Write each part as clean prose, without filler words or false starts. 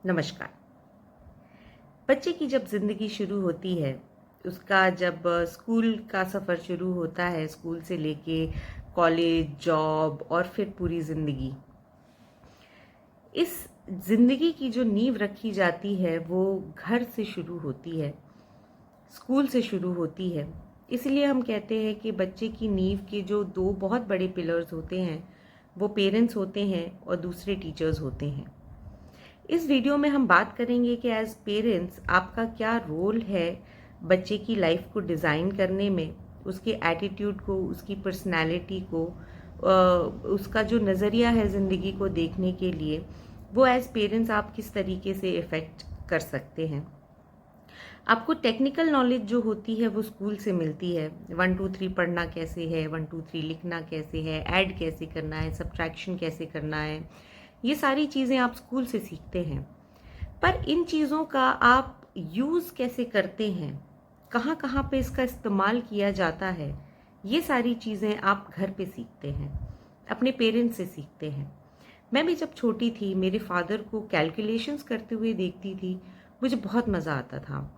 नमस्कार। बच्चे की जब ज़िंदगी शुरू होती है, उसका जब स्कूल का सफ़र शुरू होता है, स्कूल से लेके कॉलेज, जॉब और फिर पूरी ज़िंदगी। इस ज़िंदगी की जो नींव रखी जाती है, वो घर से शुरू होती है, स्कूल से शुरू होती है। इसलिए हम कहते हैं कि बच्चे की नींव के जो दो बहुत बड़े पिलर्स होते हैं, वो पेरेंट्स होते हैं और दूसरे टीचर्स होते हैं। इस वीडियो में हम बात करेंगे कि एज पेरेंट्स आपका क्या रोल है बच्चे की लाइफ को डिज़ाइन करने में, उसके एटीट्यूड को, उसकी पर्सनैलिटी को, उसका जो नज़रिया है ज़िंदगी को देखने के लिए, वो एज पेरेंट्स आप किस तरीके से इफ़ेक्ट कर सकते हैं। आपको टेक्निकल नॉलेज जो होती है वो स्कूल से मिलती है। 1 2 3 पढ़ना कैसे है, 1 2 3 लिखना कैसे है, ऐड कैसे करना है, सब्ट्रैक्शन कैसे करना है, ये सारी चीज़ें आप स्कूल से सीखते हैं। पर इन चीज़ों का आप यूज़ कैसे करते हैं, कहाँ कहाँ पे इसका इस्तेमाल किया जाता है, ये सारी चीज़ें आप घर पे सीखते हैं, अपने पेरेंट्स से सीखते हैं। मैं भी जब छोटी थी, मेरे फादर को कैलकुलेशंस करते हुए देखती थी, मुझे बहुत मज़ा आता था।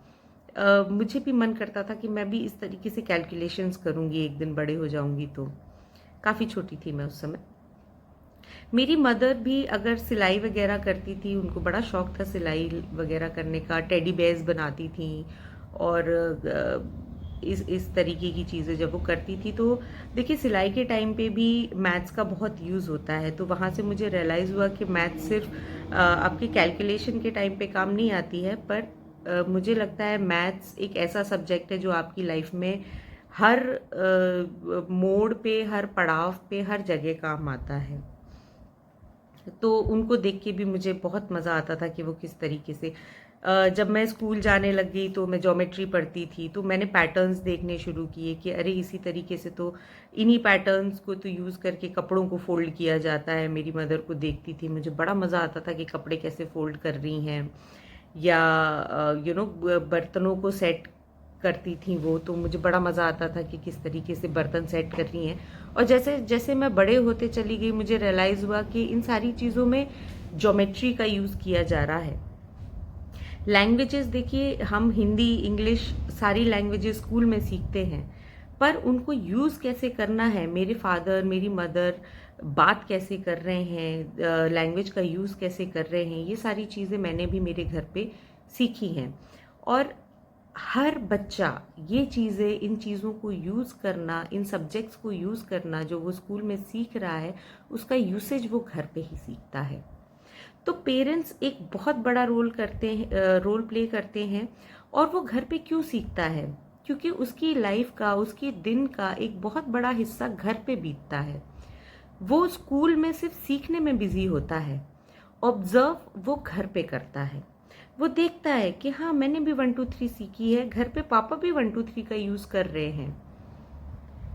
मुझे भी मन करता था कि मैं भी इस तरीके से कैलकुलेशंस करूँगी, एक दिन बड़े हो जाऊँगी तो। काफ़ी छोटी थी मैं उस समय। मेरी मदर भी अगर सिलाई वगैरह करती थी, उनको बड़ा शौक था सिलाई वगैरह करने का, टेडी बेयर्स बनाती थी और इस तरीके की चीज़ें जब वो करती थी तो देखिए सिलाई के टाइम पे भी मैथ्स का बहुत यूज़ होता है, तो वहाँ से मुझे रियलाइज़ हुआ कि मैथ्स सिर्फ आपके कैलकुलेशन के टाइम पे काम नहीं आती है, पर मुझे लगता है मैथ्स एक ऐसा सब्जेक्ट है जो आपकी लाइफ में हर मोड़ पे, हर पड़ाव पे, हर जगह काम आता है। तो उनको देख के भी मुझे बहुत मज़ा आता था कि वो किस तरीके से जब मैं स्कूल जाने लग गई तो मैं ज्योमेट्री पढ़ती थी, तो मैंने पैटर्न्स देखने शुरू किए कि अरे इसी तरीके से तो इन्हीं पैटर्न्स को तो यूज़ करके कपड़ों को फोल्ड किया जाता है। मेरी मदर को देखती थी, मुझे बड़ा मज़ा आता था कि कपड़े कैसे फोल्ड कर रही हैं, या बर्तनों को सेट करती थी वो, तो मुझे बड़ा मज़ा आता था कि किस तरीके से बर्तन सेट कर रही हैं। और जैसे जैसे मैं बड़े होते चली गई, मुझे रियलाइज़ हुआ कि इन सारी चीज़ों में ज्योमेट्री का यूज़ किया जा रहा है। लैंग्वेजेस देखिए, हम हिंदी, इंग्लिश सारी लैंग्वेजेस स्कूल में सीखते हैं, पर उनको यूज़ कैसे करना है, मेरे फादर, मेरी मदर बात कैसे कर रहे हैं, लैंग्वेज का यूज़ कैसे कर रहे हैं, ये सारी चीज़ें मैंने भी मेरे घर पे सीखी हैं। और हर बच्चा ये चीज़ें, इन चीज़ों को यूज़ करना, इन सब्जेक्ट्स को यूज़ करना जो वो स्कूल में सीख रहा है, उसका यूसेज वो घर पे ही सीखता है। तो पेरेंट्स एक बहुत बड़ा रोल प्ले करते हैं। और वो घर पे क्यों सीखता है? क्योंकि उसकी लाइफ का, उसके दिन का एक बहुत बड़ा हिस्सा घर पे बीतता है। वो स्कूल में सिर्फ सीखने में बिजी होता है, ऑब्जर्व वो घर पे करता है। वो देखता है कि हाँ, मैंने भी 1 2 3 सीखी है, घर पे पापा भी 1 2 3 का यूज़ कर रहे हैं,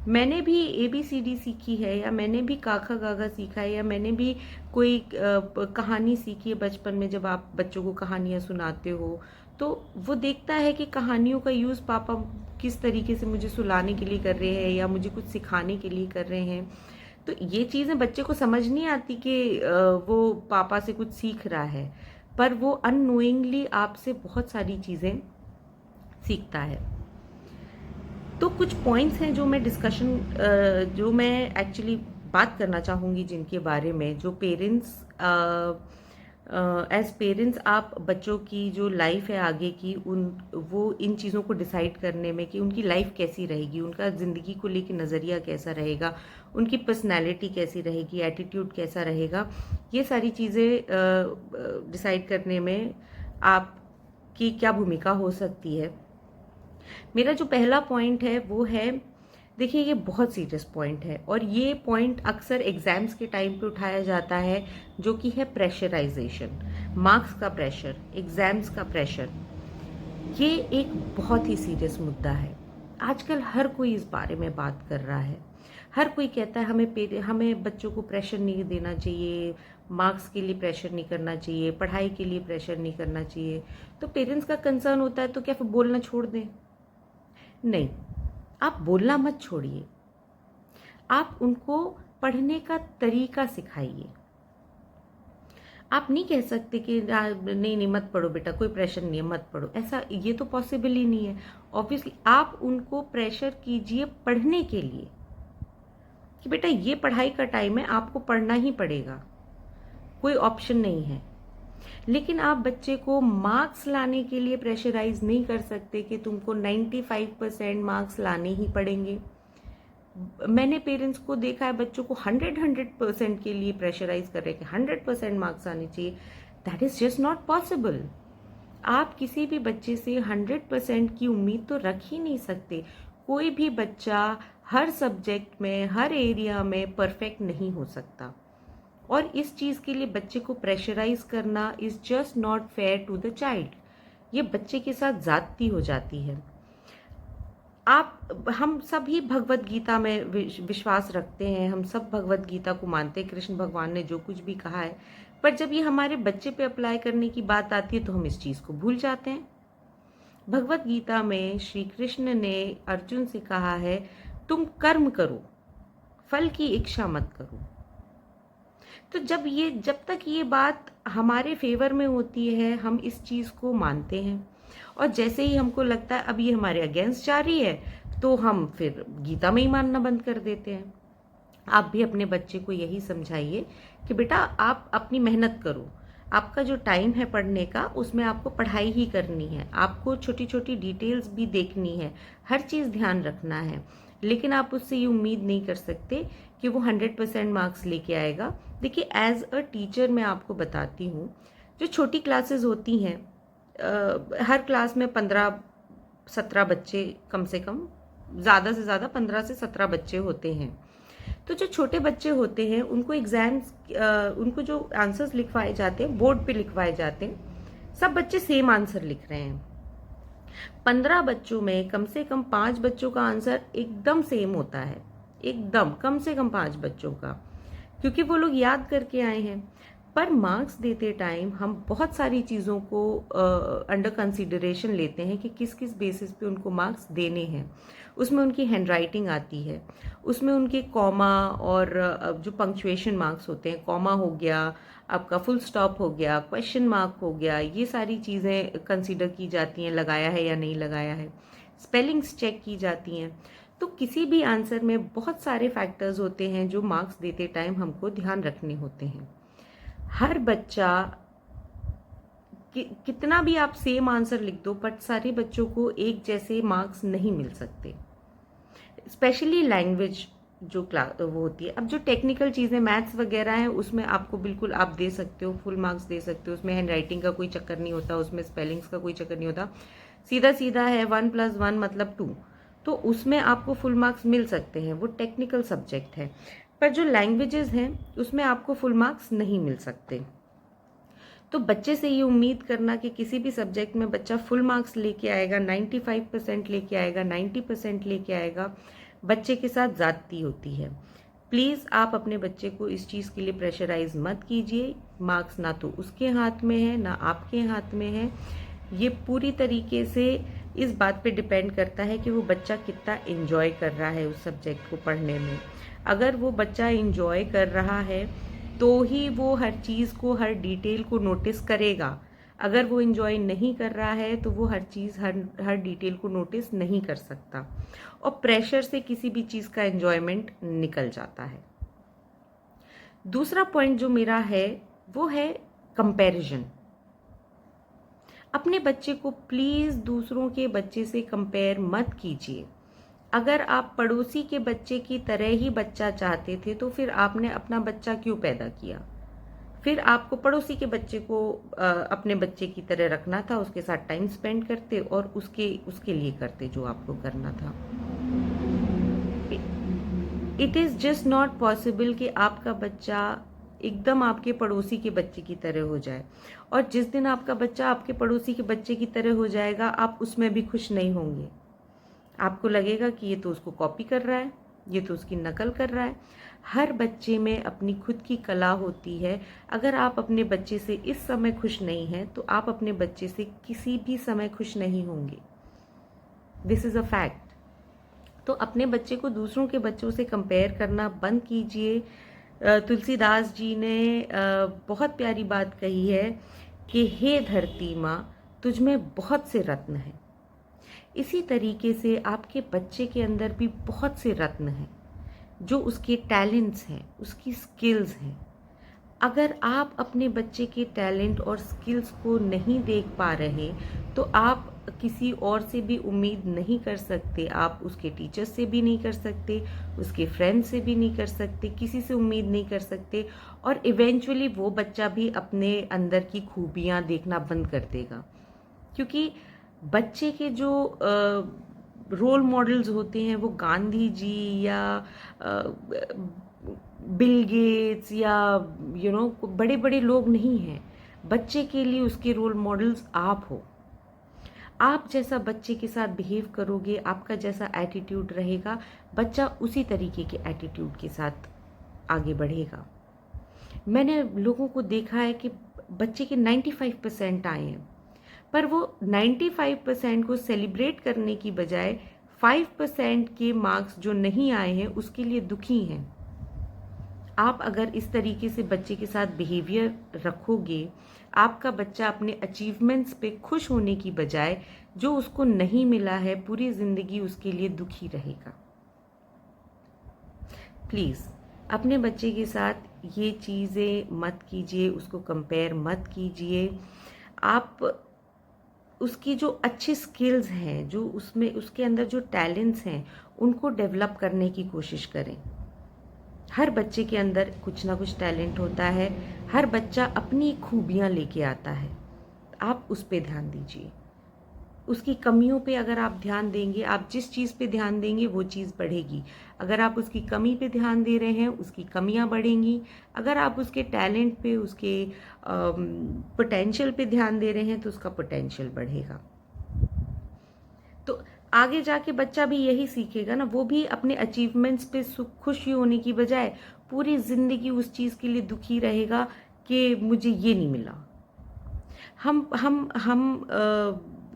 मैंने भी ABCD सीखी है, या मैंने भी काका गागा सीखा है, या मैंने भी कोई कहानी सीखी है बचपन में। जब आप बच्चों को कहानियाँ सुनाते हो तो वो देखता है कि कहानियों का यूज़ पापा किस तरीके से मुझे सुलाने के लिए कर रहे हैं, या मुझे कुछ सिखाने के लिए कर रहे हैं। तो ये चीज़ें बच्चे को समझ नहीं आती कि वो पापा से कुछ सीख रहा है, पर वो अननोइंगली आपसे बहुत सारी चीज़ें सीखता है। तो कुछ पॉइंट्स हैं जो मैं एक्चुअली बात करना चाहूँगी, जिनके बारे में जो पेरेंट्स, एज पेरेंट्स आप बच्चों की जो लाइफ है आगे की, उन वो इन चीज़ों को डिसाइड करने में कि उनकी लाइफ कैसी रहेगी, उनका ज़िंदगी को लेकर नज़रिया कैसा रहेगा, उनकी पर्सनैलिटी कैसी रहेगी, एटीट्यूड कैसा रहेगा, ये सारी चीज़ें डिसाइड करने में आपकी क्या भूमिका हो सकती है। मेरा जो पहला पॉइंट है वो है, देखिए ये बहुत सीरियस पॉइंट है, और ये पॉइंट अक्सर एग्जाम्स के टाइम पे उठाया जाता है, जो कि है प्रेशराइजेशन, मार्क्स का प्रेशर, एग्जाम्स का प्रेशर। ये एक बहुत ही सीरियस मुद्दा है। आजकल हर कोई इस बारे में बात कर रहा है। हर कोई कहता है हमें बच्चों को प्रेशर नहीं देना चाहिए, मार्क्स के लिए प्रेशर नहीं करना चाहिए, पढ़ाई के लिए प्रेशर नहीं करना चाहिए। तो पेरेंट्स का कंसर्न होता है तो क्या फिर बोलना छोड़ दें? नहीं, आप बोलना मत छोड़िए, आप उनको पढ़ने का तरीका सिखाइए। आप नहीं कह सकते कि नहीं नहीं मत पढ़ो बेटा, कोई प्रेशर नहीं है, मत पढ़ो, ऐसा ये तो पॉसिबल ही नहीं है। ऑब्वियसली आप उनको प्रेशर कीजिए पढ़ने के लिए कि बेटा ये पढ़ाई का टाइम है, आपको पढ़ना ही पड़ेगा, कोई ऑप्शन नहीं है। लेकिन आप बच्चे को मार्क्स लाने के लिए प्रेशराइज नहीं कर सकते कि तुमको 95% मार्क्स लाने ही पड़ेंगे। मैंने पेरेंट्स को देखा है बच्चों को 100% के लिए प्रेशराइज कर रहे हैं कि 100% मार्क्स आने चाहिए। That is just not possible. आप किसी भी बच्चे से 100% की उम्मीद तो रख ही नहीं सकते। कोई भी बच्चा हर सब्जेक्ट में, हर एरिया में परफेक्ट नहीं हो सकता, और इस चीज़ के लिए बच्चे को प्रेशराइज करना is just not fair to the child. ये बच्चे के साथ ज्यादती हो जाती है। हम सभी भगवत गीता में विश्वास रखते हैं, हम सब भगवत गीता को मानते हैं, कृष्ण भगवान ने जो कुछ भी कहा है, पर जब ये हमारे बच्चे पे अप्लाई करने की बात आती है तो हम इस चीज़ को भूल जाते हैं। भगवत गीता में श्री कृष्ण ने अर्जुन से कहा है, तुम कर्म करो, फल की इच्छा मत करो। तो जब तक ये बात हमारे फेवर में होती है, हम इस चीज़ को मानते हैं, और जैसे ही हमको लगता है अब ये हमारे अगेंस्ट जा रही है, तो हम फिर गीता में ही मानना बंद कर देते हैं। आप भी अपने बच्चे को यही समझाइए कि बेटा आप अपनी मेहनत करो, आपका जो टाइम है पढ़ने का उसमें आपको पढ़ाई ही करनी है, आपको छोटी छोटी डिटेल्स भी देखनी है, हर चीज़ ध्यान रखना है। लेकिन आप उससे ये उम्मीद नहीं कर सकते कि वो 100% मार्क्स लेके आएगा। देखिए, एज अ टीचर मैं आपको बताती हूँ, जो छोटी क्लासेस होती हैं, हर क्लास में 15-17 बच्चे, कम से कम ज़्यादा से ज़्यादा 15 से 17 बच्चे होते हैं। तो जो छोटे बच्चे होते हैं उनको एग्जाम्स, उनको जो आंसर्स लिखवाए जाते हैं, बोर्ड पे लिखवाए जाते हैं, सब बच्चे सेम आंसर लिख रहे हैं। 15 बच्चों में कम से कम 5 बच्चों का आंसर एकदम सेम होता है, एकदम कम से कम 5 बच्चों का, क्योंकि वो लोग याद करके आए हैं। पर मार्क्स देते टाइम हम बहुत सारी चीज़ों को अंडर कंसीडरेशन लेते हैं कि किस किस बेसिस पे उनको मार्क्स देने हैं। उसमें उनकी हैंडराइटिंग आती है, उसमें उनके कॉमा और जो पंक्चुएशन मार्क्स होते हैं, कॉमा हो गया, आपका फुल स्टॉप हो गया, क्वेश्चन मार्क हो गया, ये सारी चीज़ें कंसीडर की जाती हैं, लगाया है या नहीं लगाया है, स्पेलिंग्स चेक की जाती हैं। तो किसी भी आंसर में बहुत सारे फैक्टर्स होते हैं जो मार्क्स देते टाइम हमको ध्यान रखने होते हैं। हर बच्चा कितना भी आप सेम आंसर लिख दो, बट सारे बच्चों को एक जैसे मार्क्स नहीं मिल सकते। स्पेशली लैंग्वेज जो क्लास वो होती है, अब जो टेक्निकल चीज़ें मैथ्स वगैरह हैं उसमें आपको बिल्कुल आप दे सकते हो, फुल मार्क्स दे सकते हो, उसमें हैंड राइटिंग का कोई चक्कर नहीं होता, उसमें स्पेलिंग्स का कोई चक्कर नहीं होता, सीधा सीधा है 1+1 मतलब 2, तो उसमें आपको फुल मार्क्स मिल सकते हैं, वो टेक्निकल सब्जेक्ट है। पर जो लैंग्वेजेस हैं उसमें आपको फुल मार्क्स नहीं मिल सकते। तो बच्चे से ये उम्मीद करना कि किसी भी सब्जेक्ट में बच्चा फुल मार्क्स लेके आएगा, 95% लेके आएगा, 90% लेके आएगा, बच्चे के साथ ज्यादती होती है। प्लीज़ आप अपने बच्चे को इस चीज़ के लिए प्रेशराइज मत कीजिए। मार्क्स ना तो उसके हाथ में है ना आपके हाथ में है। ये पूरी तरीके से इस बात पे डिपेंड करता है कि वो बच्चा कितना एंजॉय कर रहा है उस सब्जेक्ट को पढ़ने में। अगर वो बच्चा एंजॉय कर रहा है तो ही वो हर चीज़ को, हर डिटेल को नोटिस करेगा। अगर वो एंजॉय नहीं कर रहा है तो वो हर चीज़, हर डिटेल को नोटिस नहीं कर सकता, और प्रेशर से किसी भी चीज़ का एंजॉयमेंट निकल जाता है। दूसरा पॉइंट जो मेरा है वो है कंपैरिजन। अपने बच्चे को प्लीज़ दूसरों के बच्चे से कंपेयर मत कीजिए। अगर आप पड़ोसी के बच्चे की तरह ही बच्चा चाहते थे तो फिर आपने अपना बच्चा क्यों पैदा किया? फिर आपको पड़ोसी के बच्चे को अपने बच्चे की तरह रखना था, उसके साथ टाइम स्पेंड करते और उसके लिए करते जो आपको करना था। It is just not possible कि आपका बच्चा एकदम आपके पड़ोसी के बच्चे की तरह हो जाए, और जिस दिन आपका बच्चा आपके पड़ोसी के बच्चे की तरह हो जाएगा आप उसमें भी खुश नहीं होंगे। आपको लगेगा कि ये तो उसको कॉपी कर रहा है, ये तो उसकी नकल कर रहा है। हर बच्चे में अपनी खुद की कला होती है। अगर आप अपने बच्चे से इस समय खुश नहीं हैं तो आप अपने बच्चे से किसी भी समय खुश नहीं होंगे। This is a fact. तो अपने बच्चे को दूसरों के बच्चों से कंपेयर करना बंद कीजिए। तुलसीदास जी ने बहुत प्यारी बात कही है कि हे धरती माँ, तुझ में बहुत से रत्न हैं। इसी तरीके से आपके बच्चे के अंदर भी बहुत से रत्न हैं, जो उसके टैलेंट्स हैं, उसकी स्किल्स हैं। अगर आप अपने बच्चे के टैलेंट और स्किल्स को नहीं देख पा रहे, तो आप किसी और से भी उम्मीद नहीं कर सकते। आप उसके टीचर्स से भी नहीं कर सकते, उसके फ्रेंड से भी नहीं कर सकते, किसी से उम्मीद नहीं कर सकते। और इवेंचुअली वो बच्चा भी अपने अंदर की खूबियाँ देखना बंद कर देगा, क्योंकि बच्चे के जो रोल मॉडल्स होते हैं वो गांधी जी या बिल गेट्स या बड़े बड़े लोग नहीं हैं। बच्चे के लिए उसके रोल मॉडल्स आप हो। आप जैसा बच्चे के साथ बिहेव करोगे, आपका जैसा एटीट्यूड रहेगा, बच्चा उसी तरीके के एटीट्यूड के साथ आगे बढ़ेगा। मैंने लोगों को देखा है कि बच्चे के 95% आए हैं, पर वो 95% को सेलिब्रेट करने की बजाय 5% के मार्क्स जो नहीं आए हैं उसके लिए दुखी हैं। आप अगर इस तरीके से बच्चे के साथ बिहेवियर रखोगे, आपका बच्चा अपने अचीवमेंट्स पे खुश होने की बजाय जो उसको नहीं मिला है पूरी ज़िंदगी उसके लिए दुखी रहेगा। प्लीज़ अपने बच्चे के साथ ये चीज़ें मत कीजिए, उसको कंपेयर मत कीजिए। आप उसकी जो अच्छी स्किल्स हैं, जो उसमें उसके अंदर जो टैलेंट्स हैं, उनको डेवलप करने की कोशिश करें। हर बच्चे के अंदर कुछ ना कुछ टैलेंट होता है, हर बच्चा अपनी खूबियाँ लेके आता है। आप उस पे ध्यान दीजिए। उसकी कमियों पे अगर आप ध्यान देंगे, आप जिस चीज़ पे ध्यान देंगे वो चीज़ बढ़ेगी। अगर आप उसकी कमी पे ध्यान दे रहे हैं, उसकी कमियां बढ़ेंगी। अगर आप उसके टैलेंट पे, उसके पोटेंशियल पे ध्यान दे रहे हैं तो उसका पोटेंशियल बढ़ेगा। तो आगे जाके बच्चा भी यही सीखेगा ना, वो भी अपने अचीवमेंट्स पे खुशी होने की बजाय पूरी ज़िंदगी उस चीज़ के लिए दुखी रहेगा कि मुझे ये नहीं मिला। हम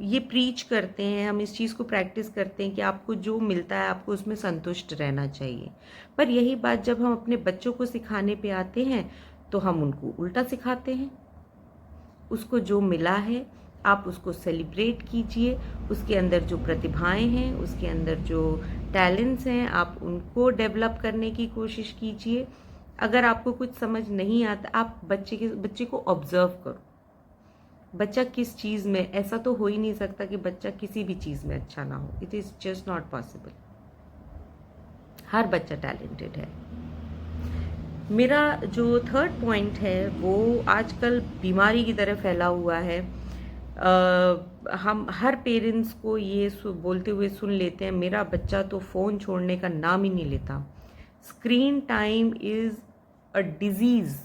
ये प्रीच करते हैं, हम इस चीज़ को प्रैक्टिस करते हैं कि आपको जो मिलता है आपको उसमें संतुष्ट रहना चाहिए। पर यही बात जब हम अपने बच्चों को सिखाने पे आते हैं तो हम उनको उल्टा सिखाते हैं। उसको जो मिला है आप उसको सेलिब्रेट कीजिए, उसके अंदर जो प्रतिभाएं हैं, उसके अंदर जो टैलेंट्स हैं, आप उनको डेवलप करने की कोशिश कीजिए। अगर आपको कुछ समझ नहीं आता, आप बच्चे को ऑब्जर्व करो। बच्चा किस चीज़ में, ऐसा तो हो ही नहीं सकता कि बच्चा किसी भी चीज़ में अच्छा ना हो। It is just not possible. हर बच्चा टैलेंटेड है। मेरा जो थर्ड पॉइंट है वो आजकल बीमारी की तरह फैला हुआ है। हम हर पेरेंट्स को ये बोलते हुए सुन लेते हैं, मेरा बच्चा तो फ़ोन छोड़ने का नाम ही नहीं लेता। Screen time is a disease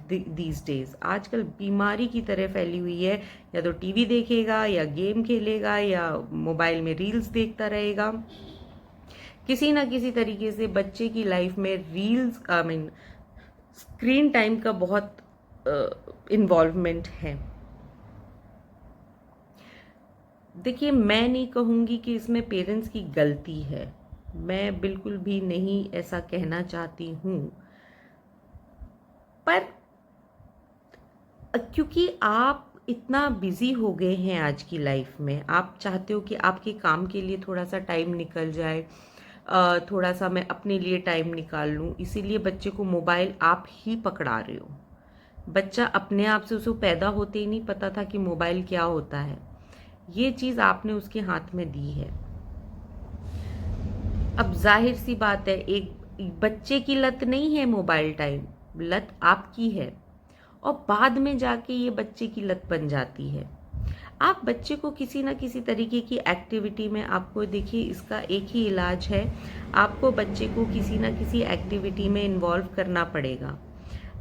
these days. आजकल बीमारी की तरह फैली हुई है। या तो टीवी देखेगा, या गेम खेलेगा, या मोबाइल में रील्स देखता रहेगा। किसी ना किसी तरीके से बच्चे की लाइफ में रील्स स्क्रीन टाइम का बहुत इन्वॉल्वमेंट है। देखिए, मैं नहीं कहूँगी कि इसमें पेरेंट्स की गलती है, मैं बिल्कुल भी नहीं ऐसा कहना चाहती हूँ। पर क्योंकि आप इतना बिजी हो गए हैं आज की लाइफ में, आप चाहते हो कि आपके काम के लिए थोड़ा सा टाइम निकल जाए, थोड़ा सा मैं अपने लिए टाइम निकाल लूँ, इसीलिए बच्चे को मोबाइल आप ही पकड़ा रहे हो। बच्चा अपने आप से, उसको पैदा होते ही नहीं पता था कि मोबाइल क्या होता है। ये चीज़ आपने उसके हाथ में दी है। अब जाहिर सी बात है, एक बच्चे की लत नहीं है मोबाइल टाइम, लत आपकी है, और बाद में जाके ये बच्चे की लत बन जाती है। आप बच्चे को किसी ना किसी तरीके की एक्टिविटी में, आपको देखिए इसका एक ही इलाज है, आपको बच्चे को किसी ना किसी एक्टिविटी में इन्वॉल्व करना पड़ेगा।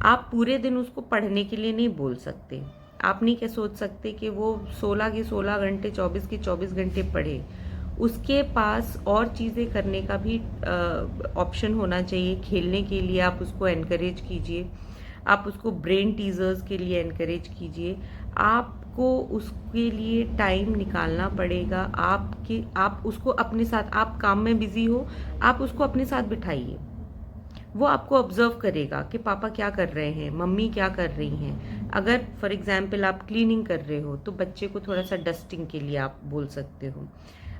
आप पूरे दिन उसको पढ़ने के लिए नहीं बोल सकते। आप नहीं क्या सोच सकते कि वो 16 के 16 घंटे, 24 के 24 घंटे पढ़े। उसके पास और चीज़ें करने का भी ऑप्शन होना चाहिए। खेलने के लिए आप उसको एनकरेज कीजिए, आप उसको ब्रेन टीजर्स के लिए एनकरेज कीजिए। आपको उसके लिए टाइम निकालना पड़ेगा। आप उसको अपने साथ, आप काम में बिजी हो, आप उसको अपने साथ बिठाइए, वो आपको ऑब्जर्व करेगा कि पापा क्या कर रहे हैं, मम्मी क्या कर रही हैं। अगर फॉर एग्जाम्पल आप क्लीनिंग कर रहे हो तो बच्चे को थोड़ा सा डस्टिंग के लिए आप बोल सकते हो।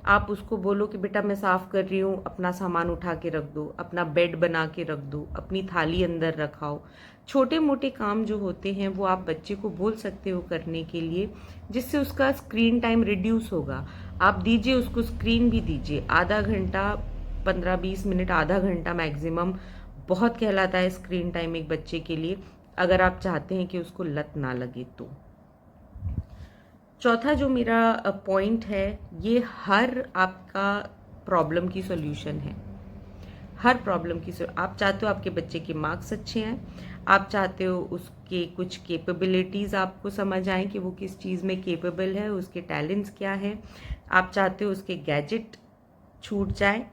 आप उसको बोलो कि बेटा मैं साफ़ कर रही हूँ, अपना सामान उठा के रख दो, अपना बेड बना के रख दो, अपनी थाली अंदर रखाओ। छोटे मोटे काम जो होते हैं वो आप बच्चे को बोल सकते हो करने के लिए, जिससे उसका स्क्रीन टाइम रिड्यूस होगा। आप दीजिए उसको, स्क्रीन भी दीजिए, आधा घंटा, 15-20 मिनट, आधा घंटा मैक्सिमम बहुत कहलाता है स्क्रीन टाइम एक बच्चे के लिए, अगर आप चाहते हैं कि उसको लत ना लगे तो। चौथा जो मेरा पॉइंट है, ये हर आपका प्रॉब्लम की सॉल्यूशन है। हर प्रॉब्लम की आप चाहते हो आपके बच्चे के मार्क्स अच्छे आएँ, आप चाहते हो उसके कुछ कैपेबिलिटीज़ आपको समझ आएँ कि वो किस चीज़ में कैपेबल है, उसके टैलेंट्स क्या है, आप चाहते हो उसके गैजेट छूट जाए।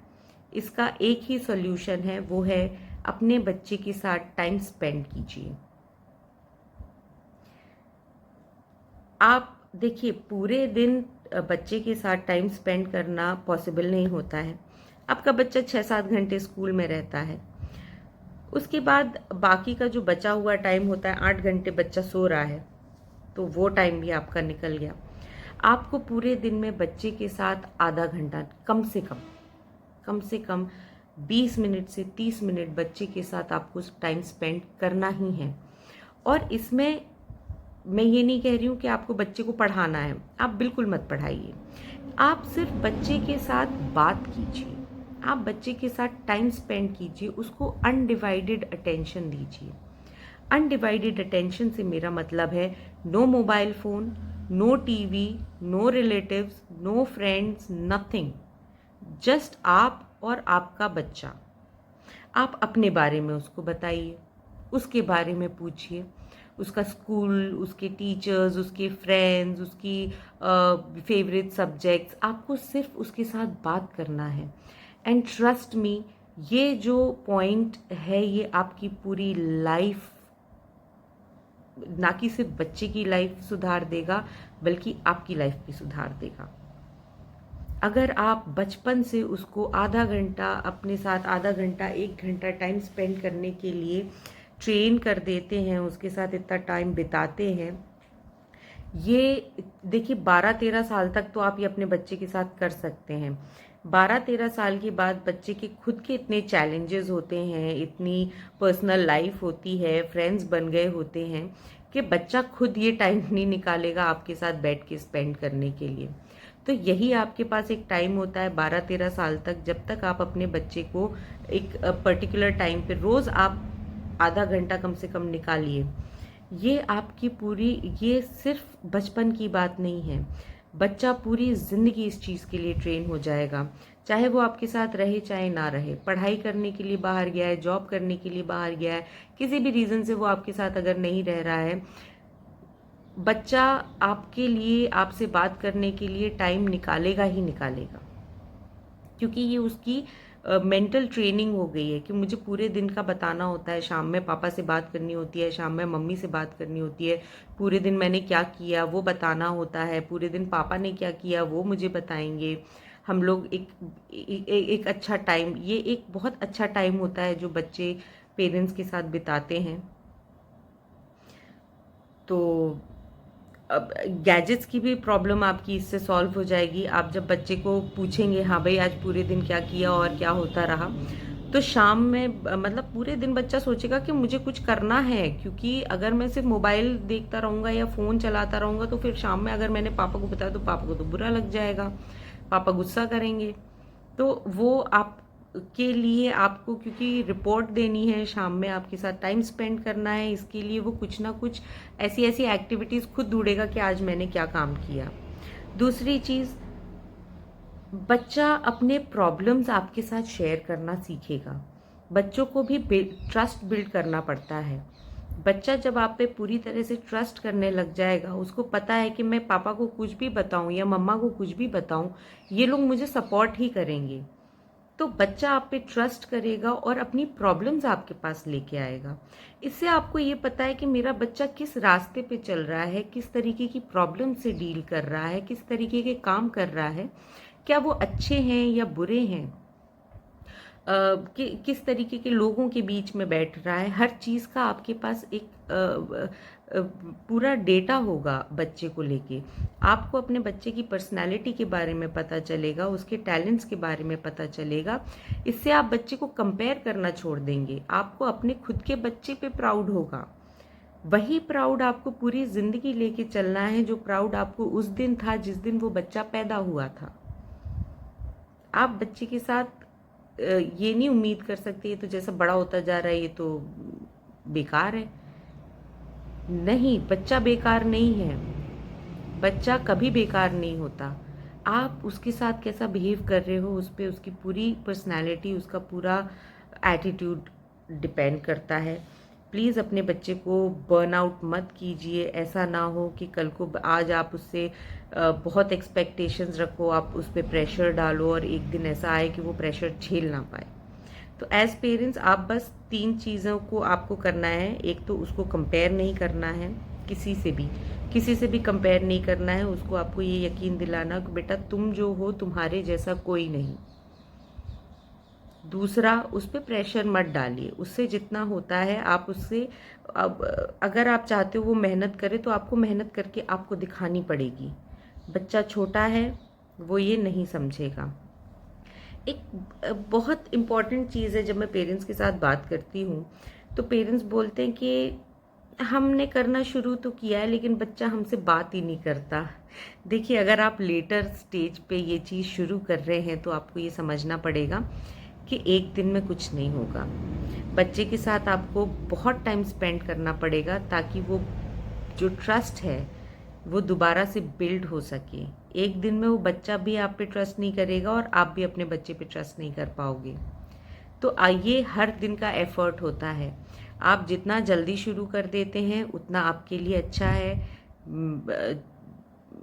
इसका एक ही सॉल्यूशन है, वो है अपने बच्चे के साथ टाइम स्पेंड कीजिए। आप देखिए पूरे दिन बच्चे के साथ टाइम स्पेंड करना पॉसिबल नहीं होता है। आपका बच्चा 6-7 घंटे स्कूल में रहता है, उसके बाद बाकी का जो बचा हुआ टाइम होता है, 8 घंटे बच्चा सो रहा है, तो वो टाइम भी आपका निकल गया। आपको पूरे दिन में बच्चे के साथ आधा घंटा, कम से कम 20 मिनट से 30 मिनट बच्चे के साथ आपको टाइम स्पेंड करना ही है। और इसमें मैं ये नहीं कह रही हूँ कि आपको बच्चे को पढ़ाना है, आप बिल्कुल मत पढ़ाइए। आप सिर्फ बच्चे के साथ बात कीजिए, आप बच्चे के साथ टाइम स्पेंड कीजिए, उसको अनडिवाइडेड अटेंशन दीजिए। अनडिवाइडेड अटेंशन से मेरा मतलब है no mobile phone, no TV, no relatives, no friends, nothing. Just आप और आपका बच्चा। आप अपने बारे में उसको बताइए, उसके बारे में पूछिए, उसका स्कूल, उसके टीचर्स, उसके फ्रेंड्स, उसकी फेवरेट सब्जेक्ट्स, आपको सिर्फ उसके साथ बात करना है। एंड ट्रस्ट मी, ये जो पॉइंट है ये आपकी पूरी लाइफ, ना कि सिर्फ बच्चे की लाइफ सुधार देगा बल्कि आपकी लाइफ भी सुधार देगा। अगर आप बचपन से उसको आधा घंटा अपने साथ, आधा घंटा 1 घंटा टाइम स्पेंड करने के लिए ट्रेन कर देते हैं, उसके साथ इतना टाइम बिताते हैं, ये देखिए 12-13 साल तक तो आप ये अपने बच्चे के साथ कर सकते हैं। 12-13 साल के बाद बच्चे के खुद के इतने चैलेंजेस होते हैं, इतनी पर्सनल लाइफ होती है, फ्रेंड्स बन गए होते हैं कि बच्चा खुद ये टाइम नहीं निकालेगा आपके साथ बैठ के स्पेंड करने के लिए। तो यही आपके पास एक टाइम होता है 12-13 साल तक, जब तक आप अपने बच्चे को एक पर्टिकुलर टाइम पे रोज़ आप आधा घंटा कम से कम निकालिए। ये आपकी पूरी, ये सिर्फ बचपन की बात नहीं है, बच्चा पूरी ज़िंदगी इस चीज़ के लिए ट्रेन हो जाएगा, चाहे वो आपके साथ रहे चाहे ना रहे। पढ़ाई करने के लिए बाहर गया है, जॉब करने के लिए बाहर गया है, किसी भी रीज़न से वो आपके साथ अगर नहीं रह रहा है, बच्चा आपके लिए, आपसे बात करने के लिए टाइम निकालेगा ही निकालेगा, क्योंकि ये उसकी मेंटल ट्रेनिंग हो गई है कि मुझे पूरे दिन का बताना होता है। शाम में पापा से बात करनी होती है, शाम में मम्मी से बात करनी होती है, पूरे दिन मैंने क्या किया वो बताना होता है, पूरे दिन पापा ने क्या किया वो मुझे बताएंगे। हम लोग एक अच्छा टाइम, ये एक बहुत अच्छा टाइम होता है जो बच्चे पेरेंट्स के साथ बिताते हैं। तो अब गैजेट्स की भी प्रॉब्लम आपकी इससे सॉल्व हो जाएगी। आप जब बच्चे को पूछेंगे हाँ भाई आज पूरे दिन क्या किया और क्या होता रहा, तो शाम में मतलब पूरे दिन बच्चा सोचेगा कि मुझे कुछ करना है, क्योंकि अगर मैं सिर्फ मोबाइल देखता रहूँगा या फ़ोन चलाता रहूँगा तो फिर शाम में अगर मैंने पापा को बताया तो पापा को तो बुरा लग जाएगा, पापा गुस्सा करेंगे। तो वो आप के लिए आपको, क्योंकि रिपोर्ट देनी है, शाम में आपके साथ टाइम स्पेंड करना है, इसके लिए वो कुछ ना कुछ ऐसी ऐसी एक्टिविटीज़ खुद ढूंढेगा कि आज मैंने क्या काम किया। दूसरी चीज़, बच्चा अपने प्रॉब्लम्स आपके साथ शेयर करना सीखेगा। बच्चों को भी ट्रस्ट बिल्ड करना पड़ता है। बच्चा जब आप पे पूरी तरह से ट्रस्ट करने लग जाएगा, उसको पता है कि मैं पापा को कुछ भी बताऊं या मम्मा को कुछ भी बताऊं, ये लोग मुझे सपोर्ट ही करेंगे, तो बच्चा आप पे ट्रस्ट करेगा और अपनी प्रॉब्लम्स आपके पास लेके आएगा। इससे आपको ये पता है कि मेरा बच्चा किस रास्ते पे चल रहा है, किस तरीके की प्रॉब्लम से डील कर रहा है, किस तरीके के काम कर रहा है, क्या वो अच्छे हैं या बुरे हैं। किस तरीके के लोगों के बीच में बैठ रहा है, हर चीज़ का आपके पास एक पूरा डेटा होगा बच्चे को लेके। आपको अपने बच्चे की पर्सनैलिटी के बारे में पता चलेगा, उसके टैलेंट्स के बारे में पता चलेगा। इससे आप बच्चे को कंपेयर करना छोड़ देंगे, आपको अपने खुद के बच्चे पे प्राउड होगा। वही प्राउड आपको पूरी ज़िंदगी लेके चलना है, जो प्राउड आपको उस दिन था जिस दिन वो बच्चा पैदा हुआ था। आप बच्चे के साथ ये नहीं उम्मीद कर सकते ये तो जैसा बड़ा होता जा रहा है ये तो बेकार है। नहीं, बच्चा बेकार नहीं है, बच्चा कभी बेकार नहीं होता। आप उसके साथ कैसा बिहेव कर रहे हो उस पे उसकी पूरी पर्सनैलिटी, उसका पूरा एटीट्यूड डिपेंड करता है। प्लीज़ अपने बच्चे को बर्न आउट मत कीजिए। ऐसा ना हो कि कल को आज आप उससे बहुत एक्सपेक्टेशंस रखो, आप उस पर प्रेशर डालो और एक दिन ऐसा आए कि वो प्रेशर झेल ना पाए। तो एज पेरेंट्स आप बस 3 चीज़ों को आपको करना है। एक तो उसको कंपेयर नहीं करना है, किसी से भी कंपेयर नहीं करना है। उसको आपको ये यकीन दिलाना कि बेटा तुम जो हो तुम्हारे जैसा कोई नहीं। दूसरा, उस पर प्रेशर मत डालिए, उससे जितना होता है आप उससे, अब अगर आप चाहते हो वो मेहनत करे तो आपको मेहनत करके आपको दिखानी पड़ेगी। बच्चा छोटा है, वो ये नहीं समझेगा। एक बहुत इम्पॉर्टेंट चीज़ है, जब मैं पेरेंट्स के साथ बात करती हूँ तो पेरेंट्स बोलते हैं कि हमने करना शुरू तो किया है लेकिन बच्चा हमसे बात ही नहीं करता। देखिए, अगर आप लेटर स्टेज पे ये चीज़ शुरू कर रहे हैं तो आपको ये समझना पड़ेगा कि एक दिन में कुछ नहीं होगा। बच्चे के साथ आपको बहुत टाइम स्पेंड करना पड़ेगा ताकि वो जो ट्रस्ट है वो दोबारा से बिल्ड हो सके। एक दिन में वो बच्चा भी आप पे ट्रस्ट नहीं करेगा और आप भी अपने बच्चे पे ट्रस्ट नहीं कर पाओगे। तो आइए, हर दिन का एफर्ट होता है। आप जितना जल्दी शुरू कर देते हैं उतना आपके लिए अच्छा है।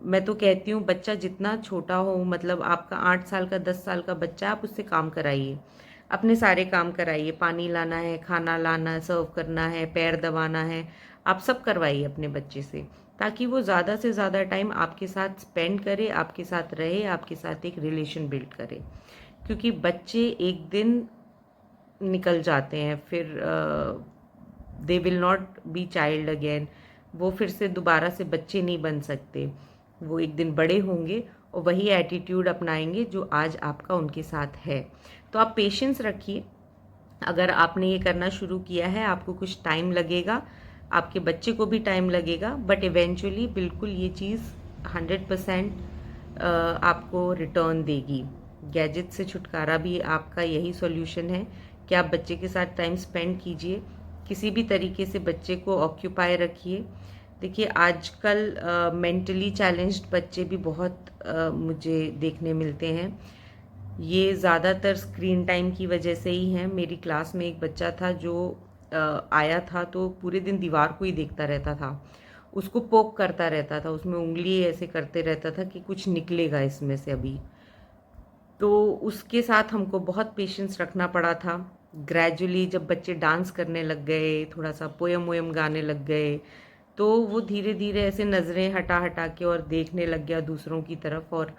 मैं तो कहती हूँ बच्चा जितना छोटा हो, मतलब आपका 8 साल का 10 साल का बच्चा, आप उससे काम कराइए, अपने सारे काम कराइए। पानी लाना है, खाना लाना, सर्व करना है, पैर दबाना है, आप सब करवाइए अपने बच्चे से, ताकि वो ज़्यादा से ज़्यादा टाइम आपके साथ स्पेंड करे, आपके साथ रहे, आपके साथ एक रिलेशन बिल्ड करे। क्योंकि बच्चे एक दिन निकल जाते हैं, फिर they will not be child again. वो फिर से दोबारा से बच्चे नहीं बन सकते। वो एक दिन बड़े होंगे और वही एटीट्यूड अपनाएंगे जो आज आपका उनके साथ है। तो आप पेशेंस रखिए। अगर आपने ये करना शुरू किया है, आपको कुछ टाइम लगेगा, आपके बच्चे को भी टाइम लगेगा, बट इवेंचुअली बिल्कुल ये चीज़ 100% आपको रिटर्न देगी। गैजेट से छुटकारा भी आपका यही सॉल्यूशन है कि आप बच्चे के साथ टाइम स्पेंड कीजिए, किसी भी तरीके से बच्चे को ऑक्यूपाई रखिए। देखिए, आजकल मेंटली चैलेंज्ड बच्चे भी बहुत मुझे देखने मिलते हैं। ये ज़्यादातर स्क्रीन टाइम की वजह से ही हैं। मेरी क्लास में एक बच्चा था जो आया था तो पूरे दिन दीवार को ही देखता रहता था, उसको पोक करता रहता था, उसमें उंगली ऐसे करते रहता था कि कुछ निकलेगा इसमें से अभी। तो उसके साथ हमको बहुत पेशेंस रखना पड़ा था। ग्रेजुअली जब बच्चे डांस करने लग गए, थोड़ा सा पोयम वोयम गाने लग गए, तो वो धीरे धीरे ऐसे नज़रें हटा हटा के और देखने लग गया दूसरों की तरफ, और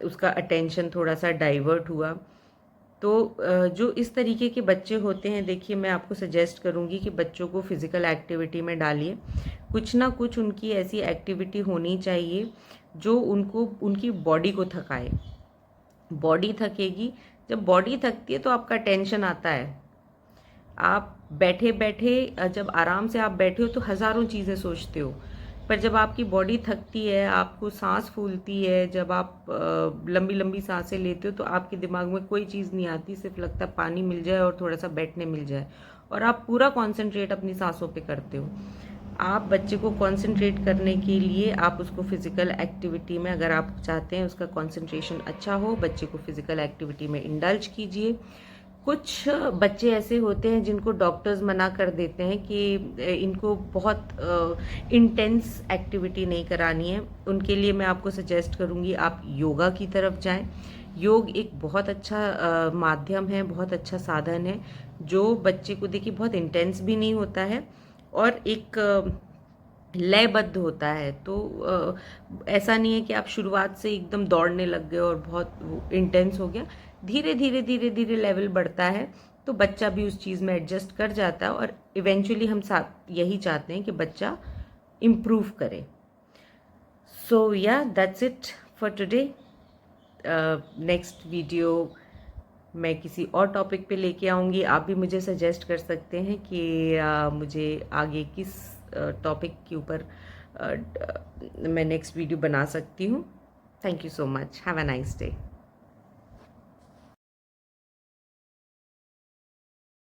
उसका अटेंशन थोड़ा सा डाइवर्ट हुआ। तो जो इस तरीके के बच्चे होते हैं, देखिए मैं आपको सजेस्ट करूँगी कि बच्चों को फिज़िकल एक्टिविटी में डालिए। कुछ ना कुछ उनकी ऐसी एक्टिविटी होनी चाहिए जो उनको, उनकी बॉडी को थकाए। बॉडी थकेगी, जब बॉडी थकती है तो आपका टेंशन आता है। आप बैठे बैठे, जब आराम से आप बैठे हो तो हज़ारों चीज़ें सोचते हो, पर जब आपकी बॉडी थकती है, आपको सांस फूलती है, जब आप लंबी लंबी सांसें लेते हो तो आपके दिमाग में कोई चीज़ नहीं आती, सिर्फ लगता है पानी मिल जाए और थोड़ा सा बैठने मिल जाए, और आप पूरा कॉन्सेंट्रेट अपनी सांसों पे करते हो। आप बच्चे को कॉन्सेंट्रेट करने के लिए आप उसको फिज़िकल एक्टिविटी में, अगर आप चाहते हैं उसका कॉन्सेंट्रेशन अच्छा हो, बच्चे को फिज़िकल एक्टिविटी में इंडल्ज कीजिए। कुछ बच्चे ऐसे होते हैं जिनको डॉक्टर्स मना कर देते हैं कि इनको बहुत इंटेंस एक्टिविटी नहीं करानी है। उनके लिए मैं आपको सजेस्ट करूँगी आप योगा की तरफ जाएं। योग एक बहुत अच्छा माध्यम है, बहुत अच्छा साधन है, जो बच्चे को, देखिए, बहुत इंटेंस भी नहीं होता है और एक लयबद्ध होता है। तो ऐसा नहीं है कि आप शुरुआत से एकदम दौड़ने लग गए और बहुत इंटेंस हो गया। धीरे धीरे धीरे धीरे लेवल बढ़ता है तो बच्चा भी उस चीज़ में एडजस्ट कर जाता है, और इवेंचुअली हम साथ यही चाहते हैं कि बच्चा इम्प्रूव करे. सो या that's it for today. Next video मैं किसी और टॉपिक पे लेके आऊँगी. आप भी मुझे सजेस्ट कर सकते हैं कि मुझे आगे किस टॉपिक के ऊपर मैं नेक्स्ट वीडियो बना सकती हूँ. Thank you so much. Have a nice day.